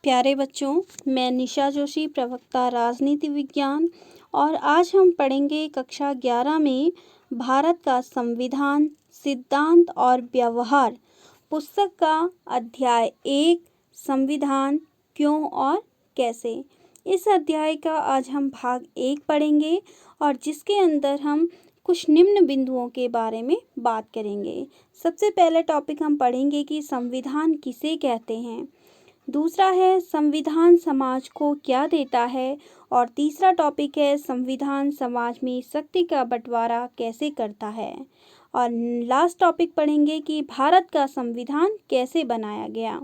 प्यारे बच्चों, मैं निशा जोशी, प्रवक्ता राजनीति विज्ञान, और आज हम पढ़ेंगे कक्षा 11 में भारत का संविधान, सिद्धांत और व्यवहार पुस्तक का अध्याय 1 संविधान क्यों और कैसे। इस अध्याय का आज हम भाग 1 पढ़ेंगे और जिसके अंदर हम कुछ निम्न बिंदुओं के बारे में बात करेंगे। सबसे पहले टॉपिक हम पढ़ेंगे कि संविधान किसे कहते हैं। दूसरा है संविधान समाज को क्या देता है, और तीसरा टॉपिक है संविधान समाज में शक्ति का बंटवारा कैसे करता है। और लास्ट टॉपिक पढ़ेंगे कि भारत का संविधान कैसे बनाया गया।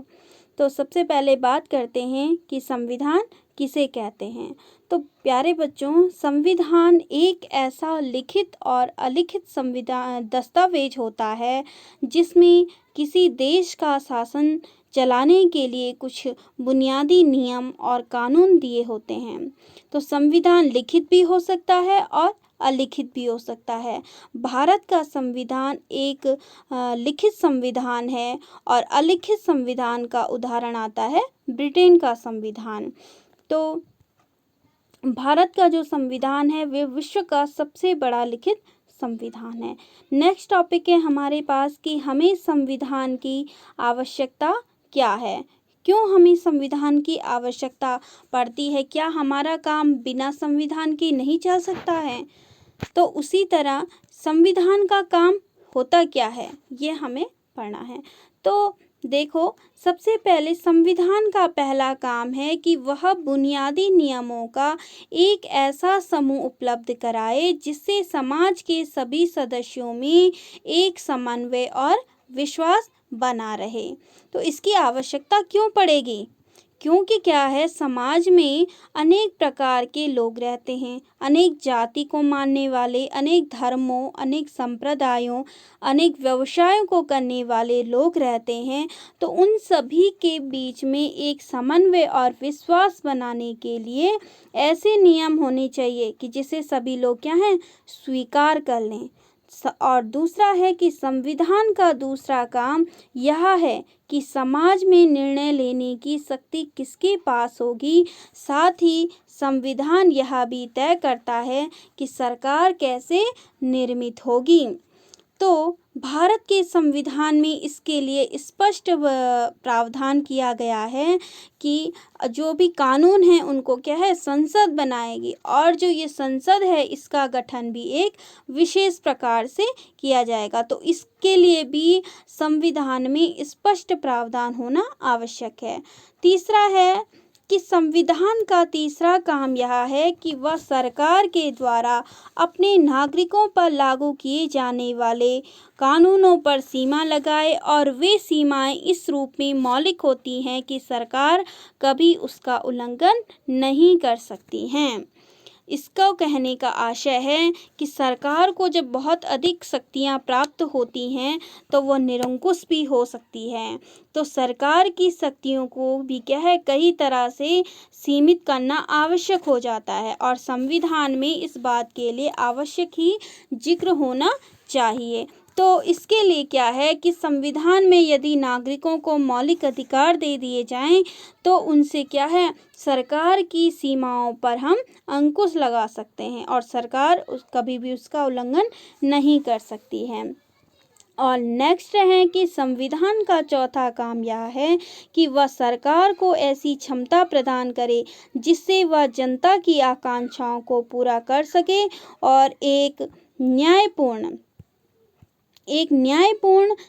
तो सबसे पहले बात करते हैं कि संविधान किसे कहते हैं। तो प्यारे बच्चों, संविधान एक ऐसा लिखित और अलिखित संविधान दस्तावेज होता है जिसमें किसी देश का शासन चलाने के लिए कुछ बुनियादी नियम और कानून दिए होते हैं। तो संविधान लिखित भी हो सकता है और अलिखित भी हो सकता है। भारत का संविधान एक लिखित संविधान है और अलिखित संविधान का उदाहरण आता है ब्रिटेन का संविधान। तो भारत का जो संविधान है वे विश्व का सबसे बड़ा लिखित संविधान है। नेक्स्ट टॉपिक है हमारे पास कि हमें संविधान की आवश्यकता क्या है, क्यों हमें संविधान की आवश्यकता पड़ती है, क्या हमारा काम बिना संविधान के नहीं चल सकता है। तो उसी तरह संविधान का काम होता क्या है ये हमें पढ़ना है। तो देखो, सबसे पहले संविधान का पहला काम है कि वह बुनियादी नियमों का एक ऐसा समूह उपलब्ध कराए जिससे समाज के सभी सदस्यों में एक समन्वय और विश्वास बना रहे। तो इसकी आवश्यकता क्यों पड़ेगी? क्योंकि क्या है, समाज में अनेक प्रकार के लोग रहते हैं, अनेक जाति को मानने वाले, अनेक धर्मों, अनेक संप्रदायों, अनेक व्यवसायों को करने वाले लोग रहते हैं। तो उन सभी के बीच में एक समन्वय और विश्वास बनाने के लिए ऐसे नियम होने चाहिए कि जिसे सभी लोग क्या हैं, स्वीकार कर लें। और दूसरा है कि संविधान का दूसरा काम यह है कि समाज में निर्णय लेने की शक्ति किसके पास होगी। साथ ही संविधान यह भी तय करता है कि सरकार कैसे निर्मित होगी। तो भारत के संविधान में इसके लिए स्पष्ट प्रावधान किया गया है कि जो भी कानून हैं उनको क्या है, संसद बनाएगी, और जो ये संसद है इसका गठन भी एक विशेष प्रकार से किया जाएगा। तो इसके लिए भी संविधान में स्पष्ट प्रावधान होना आवश्यक है। तीसरा है कि संविधान का तीसरा काम यह है कि वह सरकार के द्वारा अपने नागरिकों पर लागू किए जाने वाले कानूनों पर सीमा लगाए, और वे सीमाएं इस रूप में मौलिक होती हैं कि सरकार कभी उसका उल्लंघन नहीं कर सकती हैं। इसका कहने का आशय है कि सरकार को जब बहुत अधिक शक्तियां प्राप्त होती हैं तो वह निरंकुश भी हो सकती है। तो सरकार की शक्तियों को भी क्या है, कई तरह से सीमित करना आवश्यक हो जाता है, और संविधान में इस बात के लिए आवश्यक ही जिक्र होना चाहिए। तो इसके लिए क्या है कि संविधान में यदि नागरिकों को मौलिक अधिकार दे दिए जाएं तो उनसे क्या है, सरकार की सीमाओं पर हम अंकुश लगा सकते हैं और सरकार कभी भी उसका उल्लंघन नहीं कर सकती है। और नेक्स्ट है कि संविधान का चौथा काम यह है कि वह सरकार को ऐसी क्षमता प्रदान करे जिससे वह जनता की आकांक्षाओं को पूरा कर सके और एक न्यायपूर्ण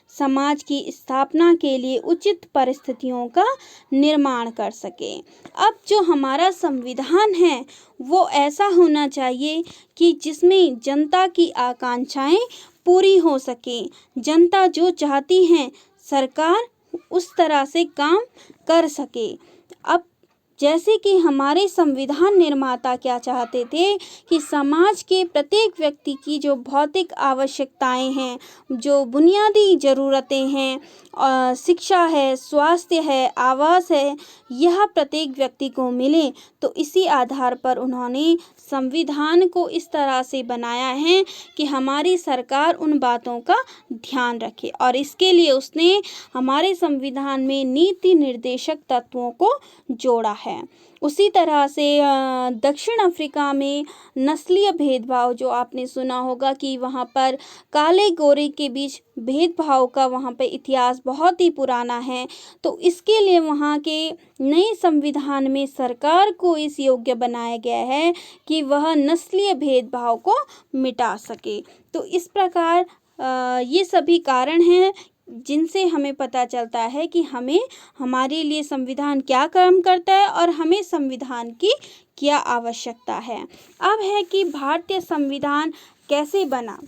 समाज की स्थापना के लिए उचित परिस्थितियों का निर्माण कर सके। अब जो हमारा संविधान है वो ऐसा होना चाहिए कि जिसमें जनता की आकांक्षाएं पूरी हो सके। जनता जो चाहती है सरकार उस तरह से काम कर सके। अब जैसे कि हमारे संविधान निर्माता क्या चाहते थे कि समाज के प्रत्येक व्यक्ति की जो भौतिक आवश्यकताएं हैं, जो बुनियादी ज़रूरतें हैं शिक्षा है, स्वास्थ्य है, आवास है, यह प्रत्येक व्यक्ति को मिले। तो इसी आधार पर उन्होंने संविधान को इस तरह से बनाया है कि हमारी सरकार उन बातों का ध्यान रखे, और इसके लिए उसने हमारे संविधान में नीति निर्देशक तत्वों को जोड़ा है। उसी तरह से दक्षिण अफ्रीका में नस्लीय भेदभाव, जो आपने सुना होगा कि वहाँ पर काले गोरे के बीच भेदभाव का वहाँ पे इतिहास बहुत ही पुराना है। तो इसके लिए वहाँ के नए संविधान में सरकार को इस योग्य बनाया गया है कि वह नस्लीय भेदभाव को मिटा सके। तो इस प्रकार ये सभी कारण हैं जिनसे हमें पता चलता है कि हमें हमारे लिए संविधान क्या काम करता है और हमें संविधान की क्या आवश्यकता है। अब है कि भारतीय संविधान कैसे बना।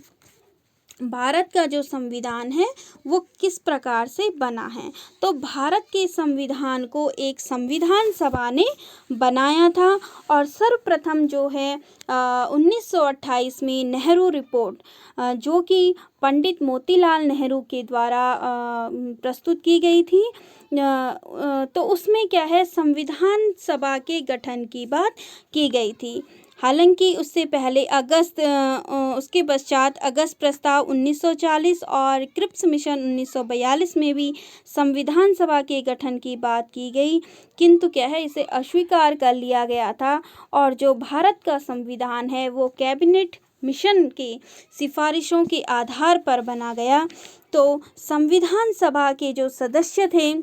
भारत का जो संविधान है वो किस प्रकार से बना है। तो भारत के संविधान को एक संविधान सभा ने बनाया था, और सर्वप्रथम जो है 1928 में नेहरू रिपोर्ट, जो कि पंडित मोतीलाल नेहरू के द्वारा प्रस्तुत की गई थी, तो उसमें क्या है, संविधान सभा के गठन की बात की गई थी। हालांकि उससे पहले उसके पश्चात अगस्त प्रस्ताव 1940 और क्रिप्स मिशन 1942 में भी संविधान सभा के गठन की बात की गई, किंतु क्या है, इसे अस्वीकार कर लिया गया था। और जो भारत का संविधान है वो कैबिनेट मिशन की सिफारिशों के आधार पर बना गया। तो संविधान सभा के जो सदस्य थे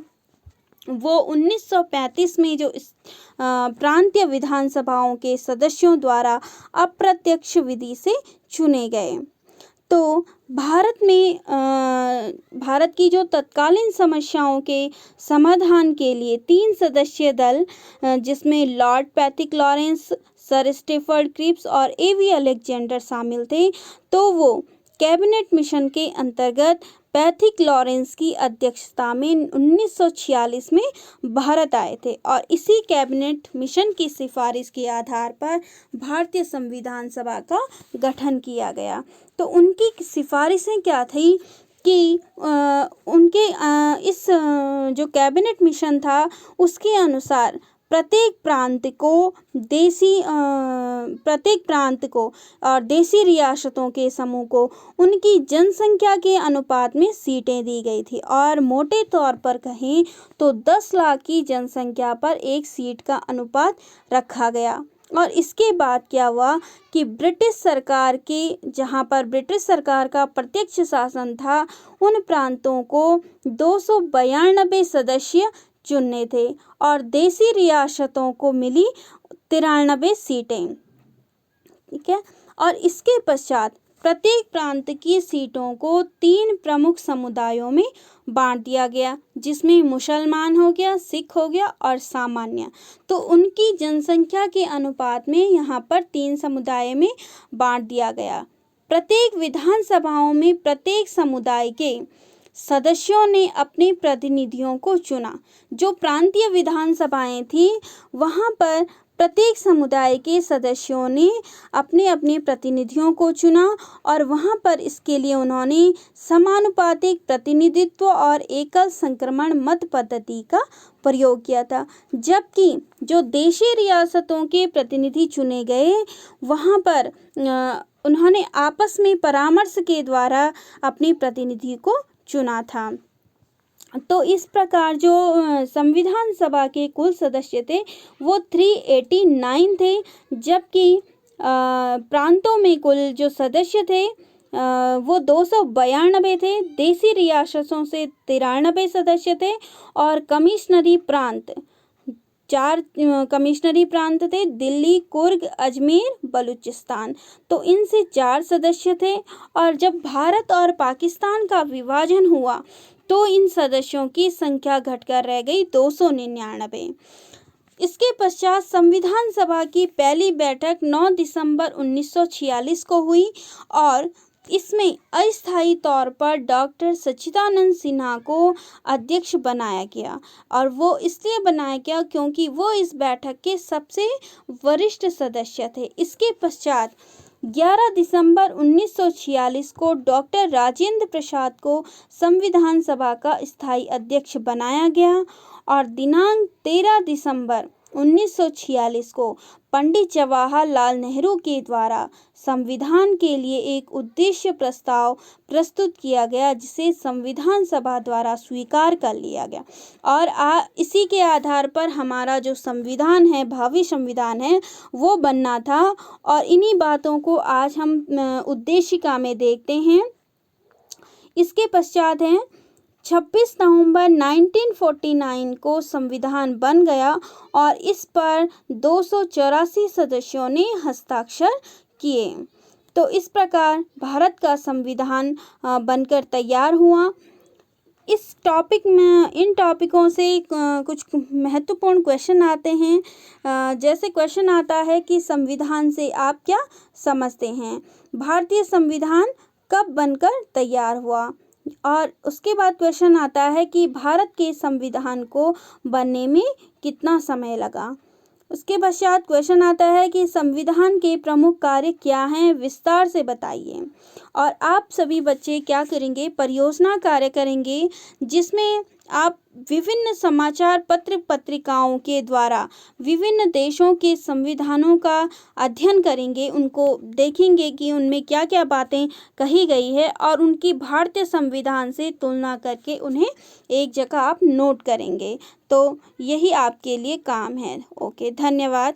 वो 1935 में जो प्रांतीय विधानसभाओं के सदस्यों द्वारा अप्रत्यक्ष विधि से चुने गए। तो भारत की जो तत्कालीन समस्याओं के समाधान के लिए 3 सदस्यीय दल, जिसमें Lord Pethick Lawrence, Sir Stafford Cripps और एवी अलेक्जेंडर शामिल थे, तो वो कैबिनेट मिशन के अंतर्गत पैथिक लॉरेंस की अध्यक्षता में 1946 में भारत आए थे, और इसी कैबिनेट मिशन की सिफारिश के आधार पर भारतीय संविधान सभा का गठन किया गया। तो उनकी सिफारिशें क्या थी कि इस जो कैबिनेट मिशन था उसके अनुसार प्रत्येक प्रांत को और देशी रियासतों के समूह को उनकी जनसंख्या के अनुपात में सीटें दी गई थी, और मोटे तौर पर कहें तो 10 लाख की जनसंख्या पर 1 सीट का अनुपात रखा गया। और इसके बाद क्या हुआ कि जहाँ पर ब्रिटिश सरकार का प्रत्यक्ष शासन था, उन प्रांतों को 292 सदस्य चुनने थे, और देशी रियासतों को मिली 93 सीटें। ठीक है, और इसके पश्चात प्रत्येक प्रांत की सीटों को 3 प्रमुख समुदायों में बांट दिया गया, जिसमें मुसलमान हो गया, सिख हो गया और सामान्य। तो उनकी जनसंख्या के अनुपात में यहाँ पर 3 समुदाय में बांट दिया गया। प्रत्येक विधानसभाओं में प्रत्येक समुदाय के सदस्यों ने अपने प्रतिनिधियों को चुना। जो प्रांतीय विधानसभाएं थी वहाँ पर प्रत्येक समुदाय के सदस्यों ने अपने अपने प्रतिनिधियों को चुना, और वहाँ पर इसके लिए उन्होंने समानुपातिक प्रतिनिधित्व और एकल संक्रमण मत पद्धति का प्रयोग किया था। जबकि जो देशी रियासतों के प्रतिनिधि चुने गए, वहाँ पर उन्होंने आपस में परामर्श के द्वारा अपने प्रतिनिधि को चुना था। तो इस प्रकार जो संविधान सभा के कुल सदस्य थे वो 389 थे, जबकि प्रांतों में कुल जो सदस्य थे वो 292 थे। देशी रियासतों से 93 सदस्य थे, और कमिश्नरी प्रांत 4 कमिश्नरी प्रांत थे, दिल्ली, कुर्ग, अजमेर, बलूचिस्तान। तो इनसे 4 सदस्य थे। और जब भारत और पाकिस्तान का विभाजन हुआ तो इन सदस्यों की संख्या घटकर रह गई 299। इसके पश्चात संविधान सभा की पहली बैठक 9 दिसंबर 1946 को हुई, और इसमें अस्थायी तौर पर डॉक्टर सच्चिदानंद सिन्हा को अध्यक्ष बनाया गया, और वो इसलिए बनाया गया क्योंकि वो इस बैठक के सबसे वरिष्ठ सदस्य थे। इसके पश्चात 11 दिसंबर 1946 को डॉक्टर राजेंद्र प्रसाद को संविधान सभा का स्थायी अध्यक्ष बनाया गया और दिनांक 13 दिसंबर 1946 को पंडित जवाहरलाल नेहरू के द्वारा संविधान के लिए एक उद्देश्य प्रस्ताव प्रस्तुत किया गया, जिसे संविधान सभा द्वारा स्वीकार कर लिया गया और इसी के आधार पर हमारा जो संविधान है, भावी संविधान है, वो बनना था। और इन्हीं बातों को आज हम उद्देशिका में देखते हैं। इसके पश्चात है 26 नवंबर 1949 को संविधान बन गया और इस पर 284 सदस्यों ने हस्ताक्षर किए। तो इस प्रकार भारत का संविधान बनकर तैयार हुआ। इस टॉपिक में, इन टॉपिकों से कुछ महत्वपूर्ण क्वेश्चन आते हैं। जैसे क्वेश्चन आता है कि संविधान से आप क्या समझते हैं? भारतीय संविधान कब बनकर तैयार हुआ? और उसके बाद क्वेश्चन आता है कि भारत के संविधान को बनने में कितना समय लगा। उसके पश्चात क्वेश्चन आता है कि संविधान के प्रमुख कार्य क्या हैं, विस्तार से बताइए। और आप सभी बच्चे क्या करेंगे? परियोजना कार्य करेंगे, जिसमें आप विभिन्न समाचार पत्र पत्रिकाओं के द्वारा विभिन्न देशों के संविधानों का अध्ययन करेंगे, उनको देखेंगे कि उनमें क्या क्या बातें कही गई है और उनकी भारतीय संविधान से तुलना करके उन्हें एक जगह आप नोट करेंगे। तो यही आपके लिए काम है। ओके, धन्यवाद।